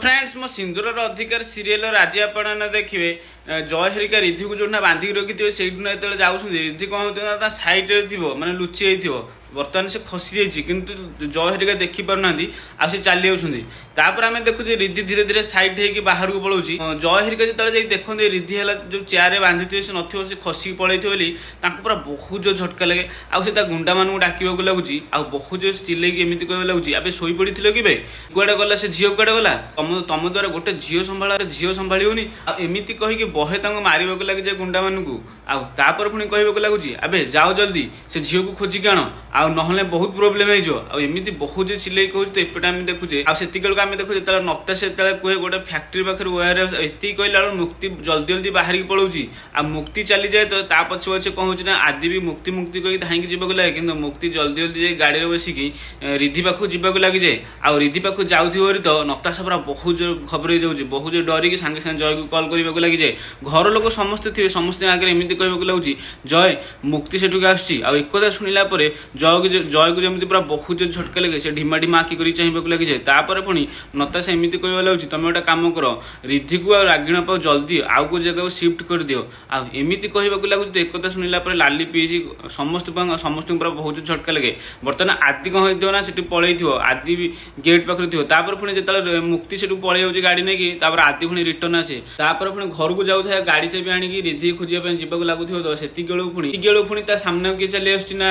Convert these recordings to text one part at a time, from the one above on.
Friends मो सिंदूर अधिकार serial आज आप देखिए जय हरिका रिधि को जो बांधिक रखी थे से जाऊँ रिधि कौन होता सैड्रे थी मैंने लुचि जाइए बर्तमान से खसी जाइए किंतु जय हरिका देखी पार ना से चली जाऊँगी आम देखुचे रिधि धीरे धीरे सैड हो बाहर को पलाऊँ जय हरिका जो देखते रिधि है जो चेयर बांधि थे से नथिव से खसिक पलि पूरा बहुत जो झटका लगे आउ से गुंडा मानू डाक लगुच बहुत जो चिल्लैक एमती कह लगुच अब शोई पड़ी कि भाई कुआड़े गला से झील कुआड़े गला तुम द्वारा गोटे झील संभाली होनी एमती कहीकि बहे मारे लगे जाए गुंडा मानू आपर पुणी कहवाक लगुच अबे जाओ जल्दी से झील को खोजिक आण आने बहुत प्रोब्लेम होमती बहुत जो चिल्लै कहूँ तो एपटे आम देखुचे आम देखुचे जो नता से कहे गोटे फैक्ट्री पाखे वेयर ये कहला मुक्ति जल्दी जल्दी बाहर की पलाऊँ आ मुक्ति चली जाए तो पछे पछे कहूँ ना आदि भी मुक्ति मुक्ति कही धाईक जावाक लगे कि मुक्ति जल्दी जल्दी जाए गाड़ी में बसिकी रिधि पाखु जावाक लगी जाए आ रिधि पाखु जाऊे तो नताशा पूरा बहुत जो घबराई जाऊँगी बहुत जो डरिकी सागे सागे जय को कल करने लगी जाए घर लोक समस्ते थे समस्त आगे एमती कहवाक लगुच जय मुक्ति से आकता शुणिला जय को जमी पूरा बहुत जो झटका लगे से ढिमा ढिमा आखि कर चाहवाक लगी जाए पुणी नताशा एमती कह लगुच तुम गोटे कम कर रिधि को रागिण पाओ जल्दी आउ को जगह सिफ्ट कर दियो आमती कहवाक लगुच एक शुणिला लाली पीसी समस्त पूरा बहुत जो झटका लगे बर्तमान आदि कौन होना से पलि आदि भी गेट पाखे थी पुणी जो मुक्ति से पलि जाऊँगी गाड़ी नहीं कि आदि पुणी रिटर्न आसे पुणी घर को जाऊ गाड़ी चाबी आणिकी रिधि खोजापी जावाक लगुव तो से पुणी सामने किए चली आसना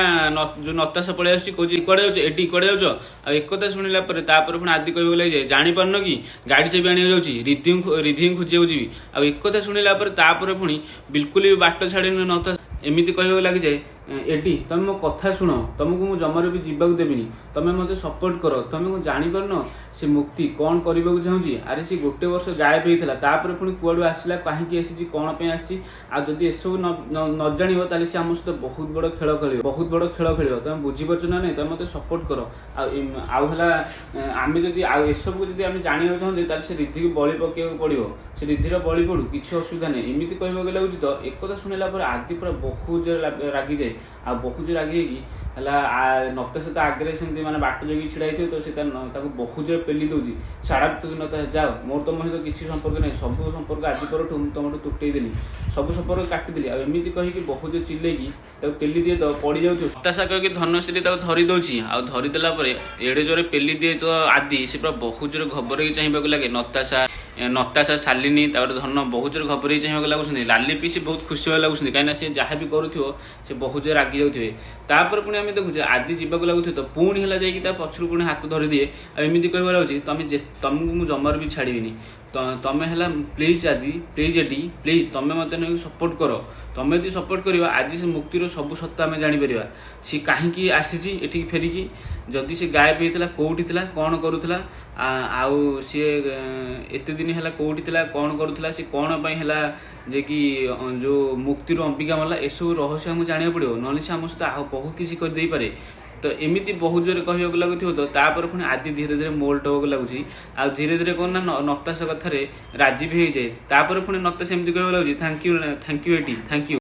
जो नताशा पलि आस कड़े जाऊँ एटी कड़े जाऊँ आकता शुणिला पुणी आदि कहवाक लगे जाए जापार कि गाड़ी चाबी आने जाऊँगी रिधि खोजी जाऊँगी आकता शुणिला पुणी बिल्कुल भी बाट छाड़ी नताशा एमती कहवाक लगी जाए एटी तुम मो कथा शुण तुमको मुझे जमार भी जावाक देविनी तुम्हें मत सपोर्ट कर तुम जापार से मुक्ति कौन करने को चाहूँगी अरे सी गोटे वर्ष गायब होता पुणी कुआड़ू आसला कहीं आसी कौन आदि एसबू न जान सी आम सहित बहुत बड़ खेल खेल बहुत बड़ खेल खेल तुम बुझीपार ना नहीं तुम मत सपोर्ट कर आम जब एसबू जब आम जाना चाहूँ से रिधि को बलि पकड़ पड़ो से रिधिर बलि पड़ू किसी असुविधा नहीं एमती कहवाक लगुच तो एक शुणिला आदि पूरा बहुत जोर रागी जाए आ बहुत जोर रागी नताशा तो आगे से मैंने बाट जगह छिड़ा तो से बहुत जोर पेली दूसरी साड़ा नता जाओ मोर तुम सहित किसी संपर्क नहीं सब संपर्क आज पर तुम तुटेदेली सब संपर्क काटिदेली आमती कहीकि बहुत जो चिल्लैकी पेली दिए तो पड़ जाऊँ नताशा कहीकि धनश्री धरी दूसरी धरीदेला एड़े जोरे पेली दिए तो आदि से पूरा बहुत जोर घबरई चाहवाक लगे नताशा शालिनी धन बहुत जोर घबरई चाहवाक लगुच लाली पीसी बहुत खुशी होगा लगुच कहीं सी जहाँ भी करूँ से बहुत जोर रागी जाऊे पुणी आम देखुचे आदि जावाक लगुथ तो पुणी है जा पछरू पुणी हाथ धरी दिए आमती कहवा लगे तुमको मुझे जमार भी छाड़बी तुम है प्लीज आदि प्लीज एटी प्लीज तुम मत नहीं सपोर्ट कर तुम यदि सपोर्ट कर आज से मुक्तिर सब सत्ता आम जापर सी कहीं आसी एठिक फेरिकी जदि से गायब होता कौटी कौन करूला सी एत दिन है कौटी कौन करूला सी कौन है जे कि जो मुक्तिर अंबिका मरला एसबू रहस्य आमको जाना पड़ो ना से आम सहित बहुत किसी करदे पारे तो एमती बहुत जोर कहवाक लगुव तो पुणी आदि धीरे धीरे मोल्ट होगा लगुच आ धीरे धीरे कौन ना नताशा कथार राजी भी हो जाए पुणी नताशा एमती कहवा लगुच thank you eighty thank you.